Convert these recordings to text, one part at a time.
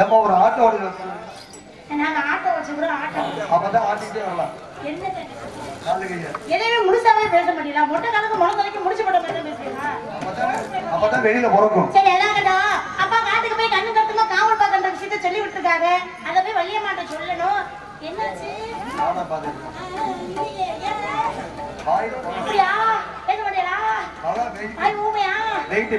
ஏமா ஒரு ஆட்டோ ஓடி நாங்க ஆட்டோ வச்சுக்கிறோம். ஆட்டோ அப்பதான் ஆட்டிட்டே வரலாம். என்ன எதையுமே முழுசாவே பேச முடியல. மொட்டை கணக்கு முளை தலைக்கு முடிச்சு போட்ட மாதிரி பேசுறீங்களா? அப்பதான் வெளியில பிறக்கும். சரி எதாங்கடா அப்பா காட்டுக்கு போய் கண்ணு கட்டுமா காவல் பார்க்கின்ற விஷயத்த சொல்லி விட்டுருக்காங்க. அதை போய் வள்ளியம்மாட்ட சொல்லணும். என்னாச்சு? நானா பாத்தேன். அப்படியா? பேச மாட்டியா? ஐ ஊமையா? வெயிட்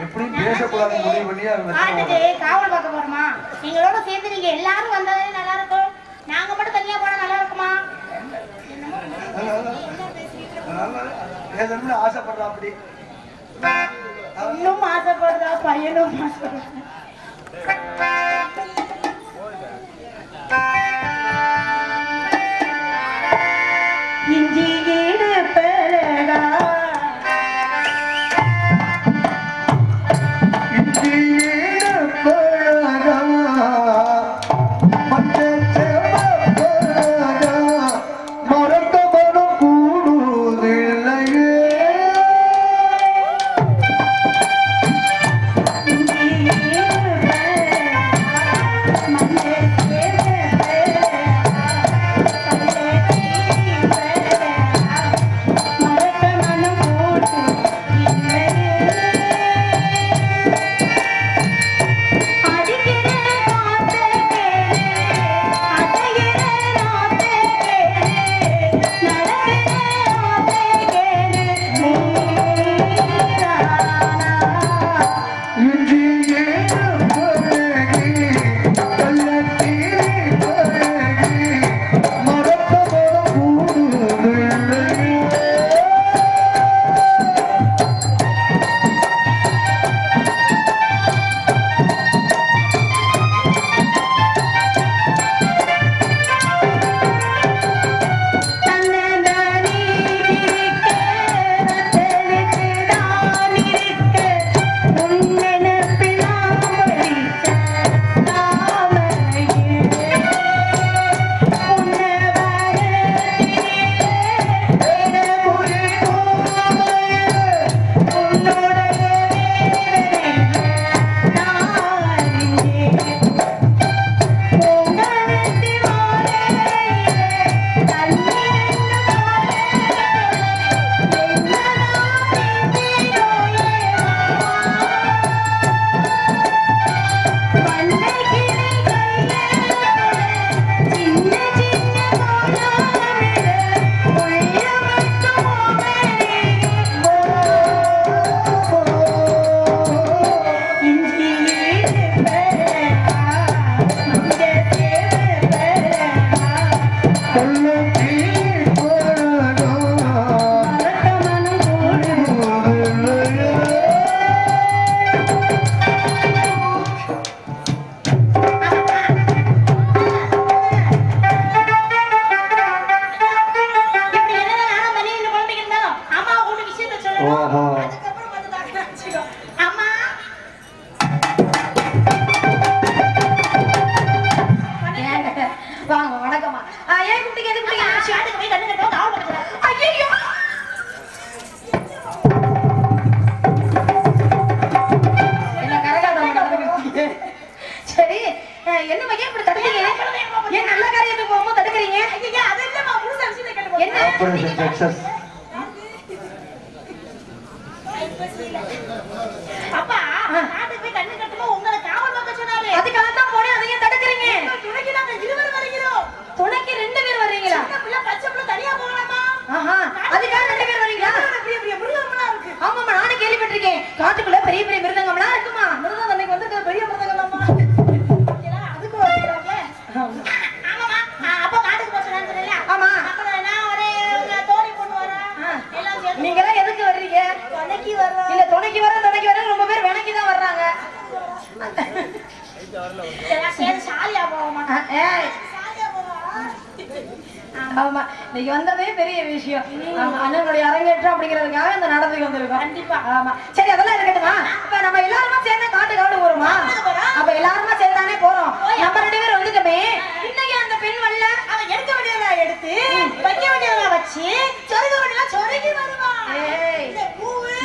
எப்படி பேசக்கூடாது முடிவு பண்ணி காட்டுக்கு காவல் பார்க்க போறோமா? எங்களோட சேர்ந்து நீங்க எல்லாரும் வந்தாலே நல்லா இருக்கும். நாங்க மட்டும் தனியா போனா நல்லா இருக்குமா? பேசணும்னு ஆசைப்படுறா. அப்படி இன்னும் ஆசைப்படுறா பையனும் ஆசைப்படுறா. இஞ்சி ஈடு பெறடா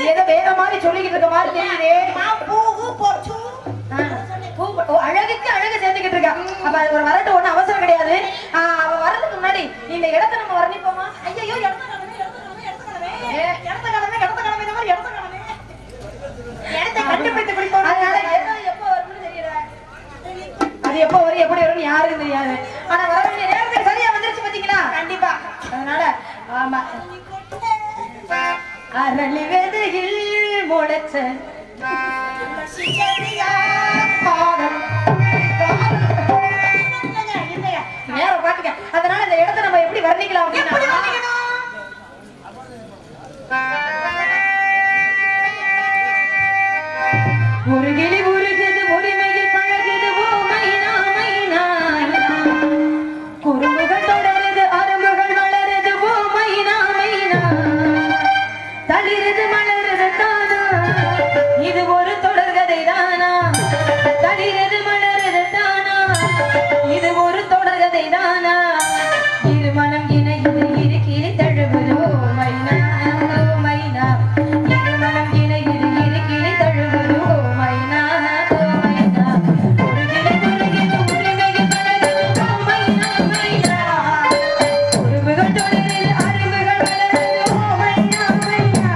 ஏதோ வேற மாதிரி சொல்லிக்கிட்டு இருக்க மாதிரி தெரியுதே. அப்ப அது ஒரு வரட்டு ஒண்ணு அவசரம் கிடையாது. அவ வர்றதுக்கு முன்னாடி இந்த இடத்தை நம்ம வர்ணிப்போமா? ஐயோ இடத்த கிளம்பி இடத்தை கண்டுபிடித்து பிடிப்போம். அதனால எப்போ வரும்னு தெரியல. அது எப்போ வரும் எப்படி வரும்னு யாருக்கும் தெரியாது. ஆனா வர வேண்டிய நேரத்துக்கு சரியா வந்துருச்சு பாத்தீங்களா? கண்டிப்பா. அதனால ஆமா அரளி வெதையில் முளைச்ச நேர பாட்டுங்க. அதனால இந்த இடத்தை நம்ம எப்படி வர்ணிக்கலாம் அப்படின்னா ஒரு கிளி உருகுது உரிமையில் பழகுது ஓ மைனா மைனா குறும்புகள் தொடருது அரும்புகள் வளருது ஓ மைனா மைனா தளிருது மலருது தானா இது ஒரு தொடர்கதை தானா தளிருது மலருது தானா இது ஒரு தொடர்கதை தானா இரு மனம் இணையுது இரு கிளி தழுவுது ஓ மைனா ஓ மைனா இரு மனம் இணையுது இரு கிளி தழுவுது ஓ மைனா ஓ மைனா ஒரு கிளி உருகுது உரிமையில் பழகுது ஓ மைனா மைனா உருவுகள் தொடருது அரும்புகள் வளருது ஓ மைனா மைனா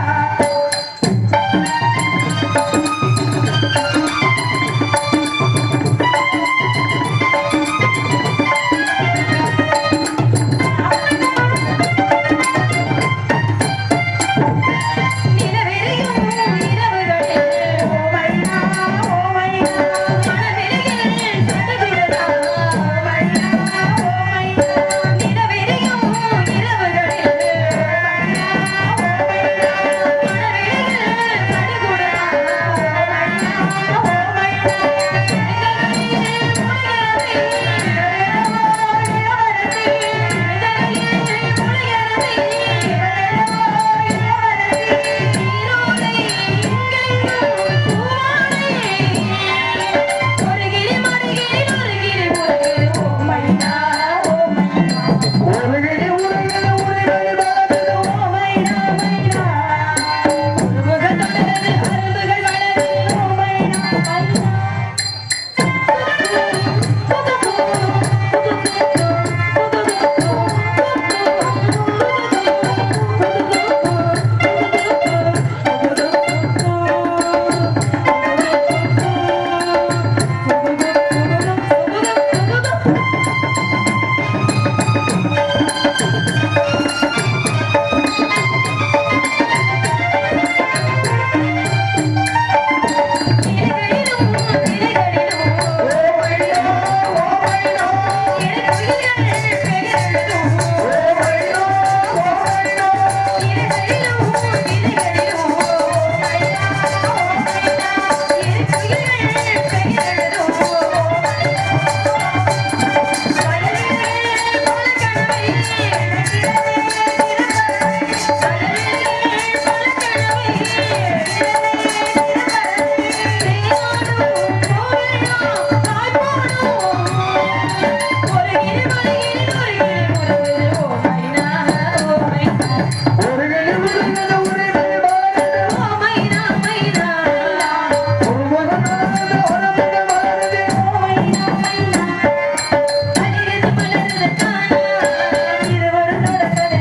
இது ஒரு தொடர்கதை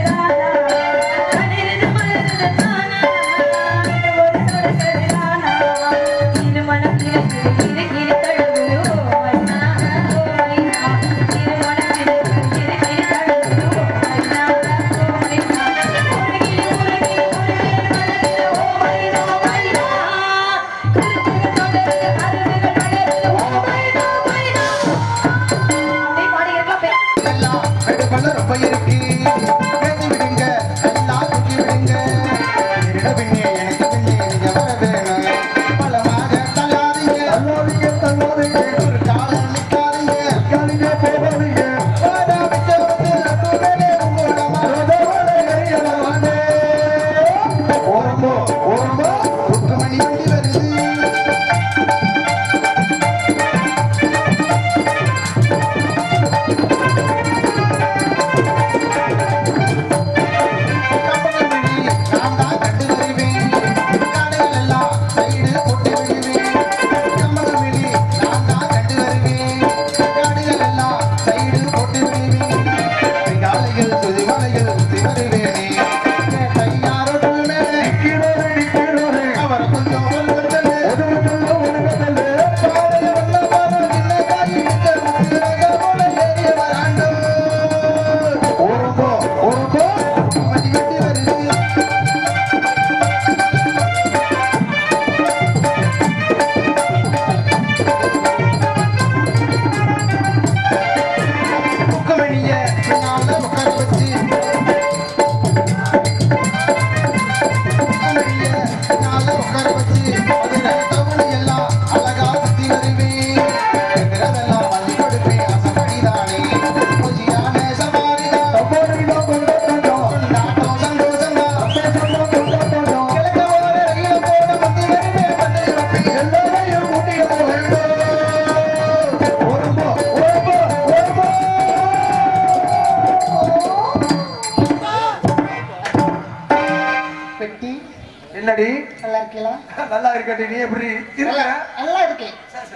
என்னடி நல்லா இருக்கீங்களா? நல்லா இருக்கட்டி. நீ எப்படி இருக்க? நல்லா இருக்கேன்.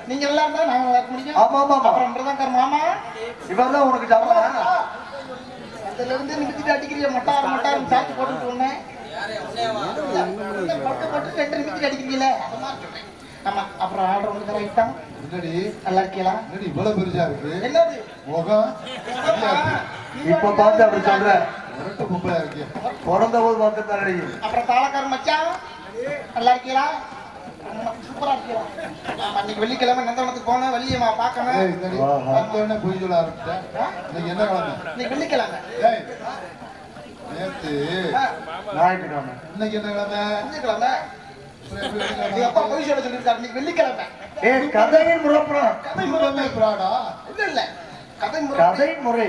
நீங்க நல்லா இருந்தா நான் நல்லா இருக்க முடியும். ஆமா ஆமா ஆமா. அப்புறம் பிரதங்கர் மாமா இவர்தான் உனக்கு ஜாமா. அதுல இருந்து நிமித்திட்டு அடிக்கிறீங்க. மட்டாரம் சாத்தி போட்டுட்டு வந்தேன். பட்டு 2 நிமித்திட்டு அடிக்கிறீங்களே. ஆமா. அப்புறம் ஆர்டர் உங்களுக்கு ரைட்டா? என்னடி நல்லா இருக்கீங்களா? என்னடி இவ்வளவு பெருசா இருக்கு? என்னது முகம் இப்ப பார்த்து அப்படி சொல்ற. முரட்டு குப்பையா இருக்கு. பிறந்த போது பார்த்து தரடி. அப்புறம் தாளக்கார மச்சான் நல்லா இருக்கீங்களா? சூப்பரா இருக்கீங்களா? அன்னைக்கு வெள்ளிக்கிழமை நந்தவனத்துக்கு போனேன். வள்ளியம்மா பார்க்கணும். ஏய் என்னடி வந்தோடனே பொய் சொல்ல ஆரம்பிச்சேன். இன்னைக்கு என்ன கிழமை? இன்னைக்கு வெள்ளிக்கிழமை. ஏய் நேத்து ஞாயிற்றுக்கிழமை. இன்னைக்கு என்ன கிழமை? வெள்ளிக்கிழமை. அப்புறம் எப்படி எங்க வெள்ளிக்கிழமை? அப்பா பொய் சொல்ல சொல்லியிருக்காரு. இன்னைக்கு வெள்ளிக்கிழமை. ஏய் கதையின் முறப்புறம். கதை முகமே முறை. பிராடா? இல்ல கதை முறை. கதை முறை.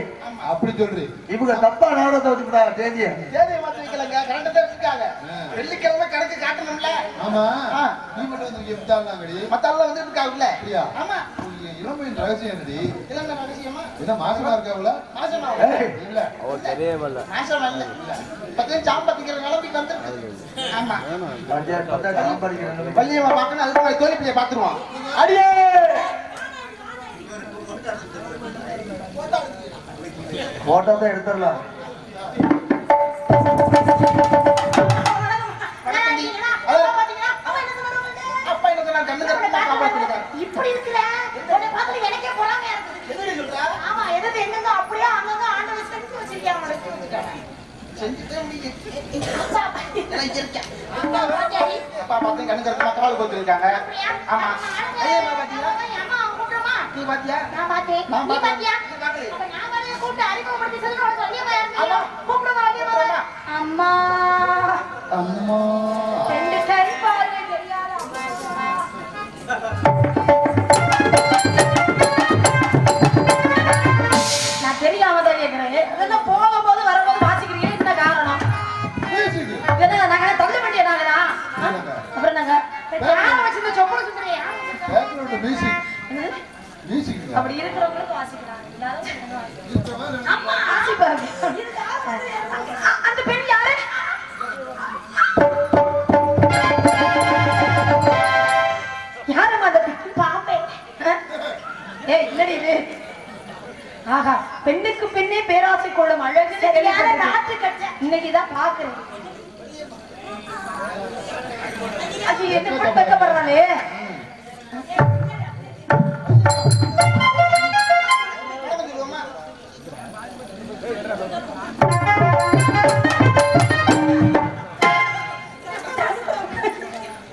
அப்படி சொல்றி. இவங்க தப்பா நாடகத்தை வச்சுக்கிட்டா தேதிய. தேதியை மாத்தி வைக்கலங்க. கரண்ட் தான் வச்சிருக்காங்க. வெள்ளிக்கிழமை கணக்கு காட்டணும்ல. ஆமா ஆ. நீ மட்டும் வந்து எப்தாங்கடி? மத்தாலாம் வந்து இருக்காங்கல்ல. அப்படியா? ஆமா. இளமையின் ரகசியம் என்னடி? இல்லங்க ரகசியமா? என்ன மாசமா இருக்காவுல? மாசமா? ஏய் இல்ல மாசமா இல்ல. பத்தே சாம்பத்திக்கிற நிலைமைக்கு வந்துருக்கு. ஆமா. பஞ்சாயத்து பார்த்தா ஜாம் படிக்கிறேன். வள்ளியம்மா பார்க்கணும். அதுக்கு போய் தோழிப்பியை பார்த்துருவான். அடியே போட்டோ தான் எடுத்துடலாம். அப்பா என்ன சொன்னா கண்ணு கரெக்டா காப்பாத்தி கொடுத்தாரு. இப்படி இருக்குல உன்னை பார்த்து எனக்கே பொறாமையா இருக்குது. எதுடி சொல்றா? ஆமா எது எங்கங்க அப்படியே அங்கங்க ஆண்டவன் செஞ்சு வச்சிருக்காங்க உனக்கு. செஞ்சுட்டே முடியுது. அப்பா, எல்லாம் இயற்கை. அப்பா வாடாடி. அப்பா பார்த்து கண்ணு கரெக்டா கால் போட்டுருக்காங்க. அப்படியா? ஆமா. ஐயம்மா பாத்தியா? அம்மா கூப்பிடுமா? நீ பாத்தியா? நான் பார்த்தேன். நான் நீ பார்த்தேன். பாத்தியா? நீ பார்க்கலையே. அப்ப நான் வரல கூப்பிட்டு அறிமுகப்படுத்தி சொல்லணும். உனக்கு வள்ளியம்மா யாருன்னு ஆமா. தெரியும்? கூப்பிடுமா வள்ளியம்மா? அம்மா. அம்மா 2 கை பாருங்க தெரியாத அம்மா. நான் தெரியாம தான் கேக்குறேன். அதெல்லாம் போகும்போது வரும்போது வாசிக்கிறீங்க. என்ன காரணம்? பேசிக்கு. என்ன நாங்க தள்ளு வண்டியா நாங்களா? அப்புறம் நாங்க யாரை வச்சிருந்த சொப்பன சுந்தரியா? Background music. என்னது? மியூசிக். அப்படி இருக்கிறவங்களுக்கு வாசிக்கிறாங்க. எல்லாரும் வாசிக்கிறாங்க. இருக்கிறவங்க அம்மா வாசிப்பாங்க. அந்த பெண் யாரு? யாரம்மா அந்த பெண்? பாம்பே. ஏய் இல்லடி இது. ஆஹா பெண்ணுக்கு பெண்ணே பேராசை கொள்ளும் அழகு இன்னைக்குதான் பாக்குறேன். அது என்ன பண்ண வைக்கப்படுறாளே? சொல்லுவோமா?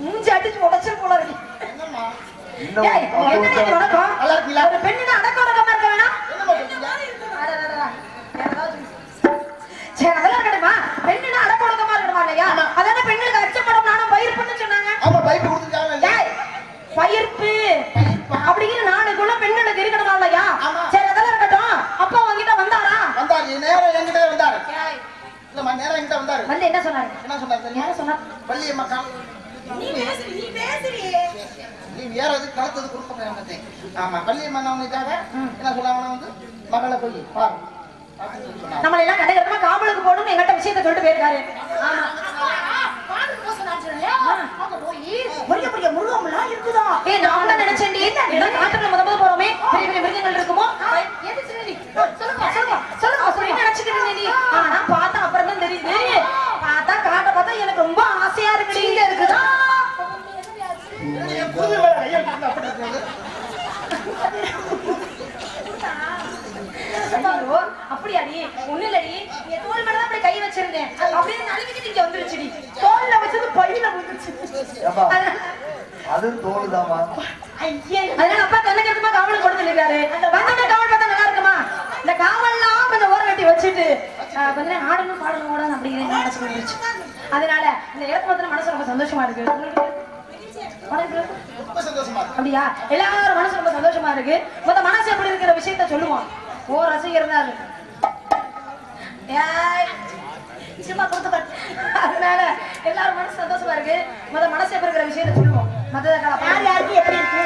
மூஞ்சி அடிச்சு உடைச்சல் போல இருக்கு. என்னம்மா? இன்னும் ஏய், என்ன நீ உனக்கும்? நல்லா இருக்கீங்களா? ஒரு பெண்ணுனா அடக்க ஒடுக்கமா இருக்க வேணாம்? என்னம்மா சொல்றீங்க? அடடடடா. யாராவது சரி, அதெல்லாம் இருக்கட்டுமா? பெண்ணுனா அடக்க ஒடுக்கமா இருக்கணுமா இல்லையா? அதானே பெண்களுக்கு அச்சப்படும் நானும் பயிர்ப்புன்னு சொன்னாங்க. ஆமா பைப் கொடுத்துட்டாங்க. ஏய், பயிர்ப்பு அப்படிங்கிற 4 குணம் பெண்களுக்கு இருக்கணுமா இல்லையா? ஆமா. சரி, அதெல்லாம் இருக்கட்டும். அப்பா உங்ககிட்ட வந்தாரா? வந்தாரு. நேரம் என்கிட்ட வந்தாரு. ஏய், இல்லம்மா நேரம் என்கிட்ட வந்தாரு. வந்து என்ன சொன்னாரு? என்ன சொன்னாரு தெரியுமா? யார சொன்னா? வள்ளியம்மா கால் நீ பேசுறீ. நீ வேற எது கலத்தது கொடுக்க மாட்டேன். ஆமா வள்ளியம்மா நவனுக்காக என்ன சொல்லாம வந்து மகளை போய் பாரு அப்படின்னு சொல்லி சொன்னாங்க. நம்மள எல்லாம் கடையறமா காவலுக்கு போகணும்னு எங்கிட்ட விஷயத்தை சொல்லிட்டு போயிருக்காரு. ஆமா. ஏய், நான் கூட நினைச்சேன்டி. இதான் காட்டுக்குள்ள முதல்ல போறோமே, பெரிய பெரிய மிருகங்கள் இருக்குமோ? சொல்லுங்க, சொல்லுங்க, சொல்லுங்க, சொல்லி நினைச்சுக்கிட்டு இருந்தேன்டி. ஆனா பார்த்தா அப்புறம் தான் ஒண்ணு இல்லடி நீ தோல் மேல தான் அப்படி கை வச்சிருந்தேன் அப்படியே நழுவிக்கிட்டு இங்க வந்துருச்சுடி தோல்ல வச்சது பையில வந்துருச்சு ஏப்பா, அது தோலுதாமா. அதனால அப்பா கண்ணுக்கு காவல் கொடுத்துருக்காரு வந்தோட காவல் பார்த்தா நல்லா இருக்குமா இந்த காவல்லாம் கொஞ்சம் ஓரம் கட்டி வச்சுட்டு கொஞ்ச நேரம் ஆடணும் பாடணும் கூட அப்படிங்கிற மனசு வந்துருச்சு அதனால இந்த ஏற்பத்துல மனசு ரொம்ப சந்தோஷமா இருக்கு உங்களுக்கு ரொம்ப சந்தோஷமா இருக்கு. அப்படியா எல்லாரும் மனசு ரொம்ப சந்தோஷமா இருக்கு மொத்த மனசு எப்படி இருக்கிற விஷயத்த சொல்லுவோம் ஓ ரசிகர் தான் இருக்கு சும்மா கொடுத்து அதனால எல்லாரும் மனசு சந்தோஷமா இருக்கு மொத்த மனசு எப்படி இருக்கிற விஷயத்த சொல்லுவோம் மத்த யார் யாருக்கு எப்படி இருக்கு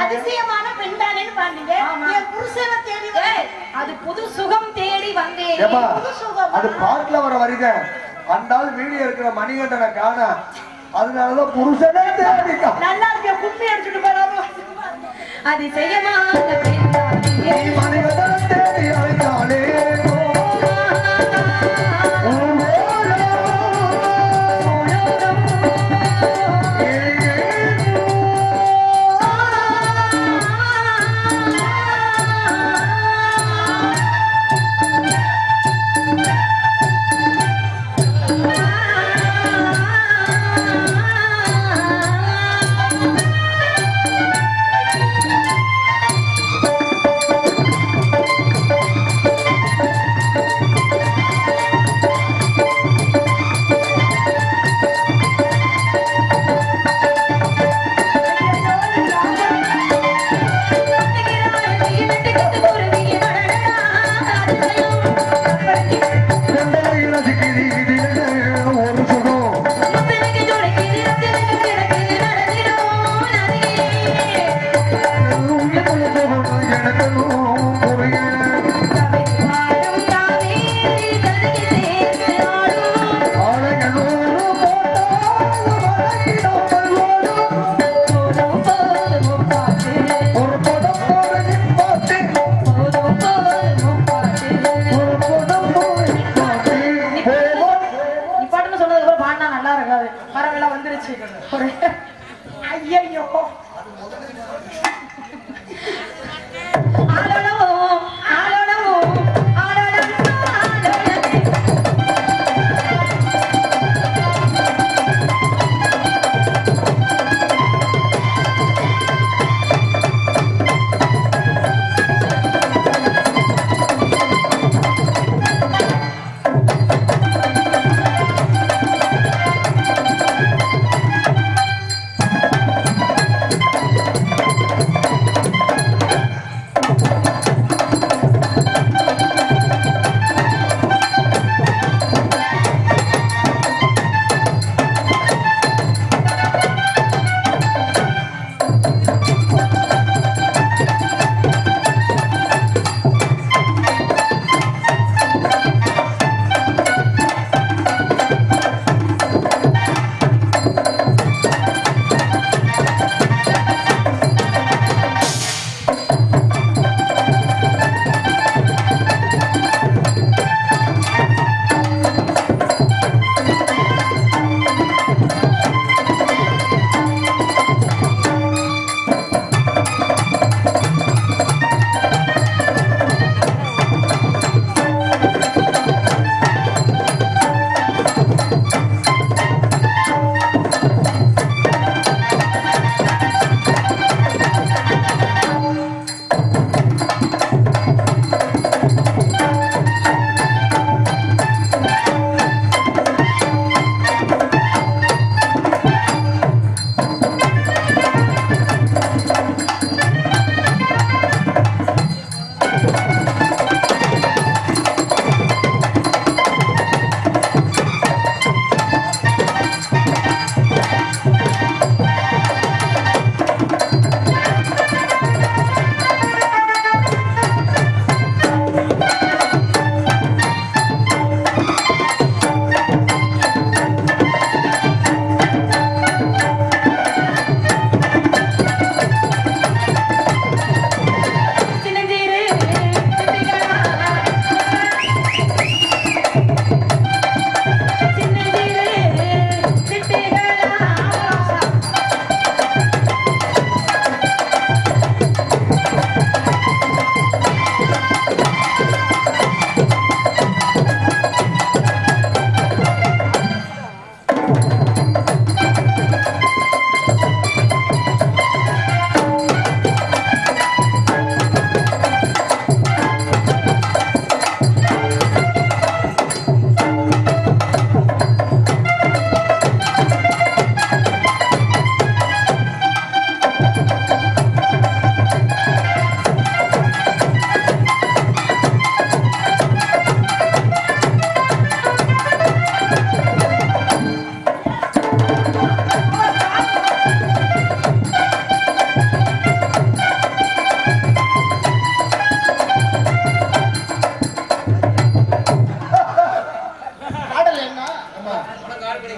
அதிசயமான பெண் தானேன்னு பாருங்க என் புருஷனை தேடி அது புது சுகம் தேடி வந்தேன் ஏப்பா, புது சுகம் அது பாட்டுல வர வரித அந்த ஆள் வீடியோ இருக்கிற மணிகண்டனை காண அதனாலதான் புருஷனே தேடிக்கா நல்லா இருக்க கும்மி அடிச்சுட்டு போறாம அதிசயமான பெண் தானே மணிகண்டனை தேடி அழைத்தாலே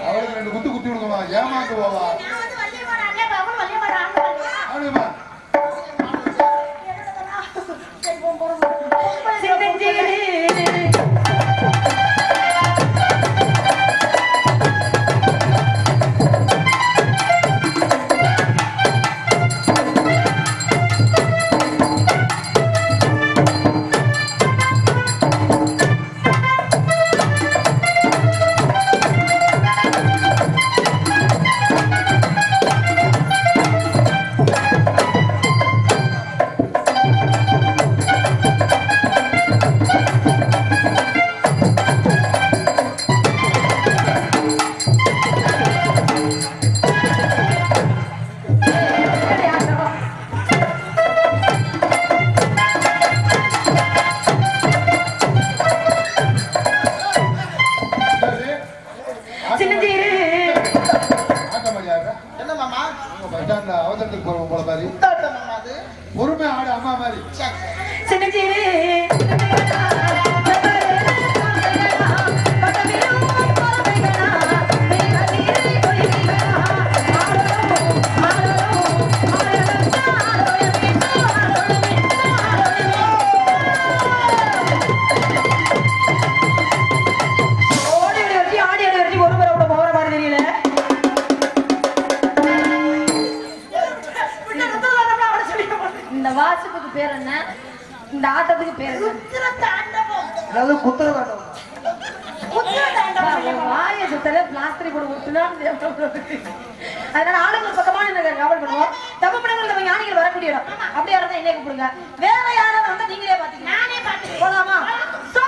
அவளுக்கு 2 குத்து குத்தி விடுங்கம்மா, ஏமாந்து போவா. அப்படிமா அவசரத்துக்கு போறோம் போல மாதிரி பொறுமை ஆடு அம்மா மாதிரி வாசிப்புக்கு பேர் என்ன? இந்த ஆட்டத்துக்கு பேர் அதாவது குத்துறதாட்டம். வாய சுத்தல பிளாஸ்டர் போட ஊத்துனா அதனால ஆளுங்க பக்கமா கவல் பண்ணுவோம். தப்பு படங்கள் நம்ம ஞானிகள் வரக்கூடிய இடம். அப்படியே இருந்தா என்னைய கூப்பிடுங்க. வேற யாராவது வந்தா நீங்களே பாத்தீங்க. நானே பாத்து போலாமா? சோ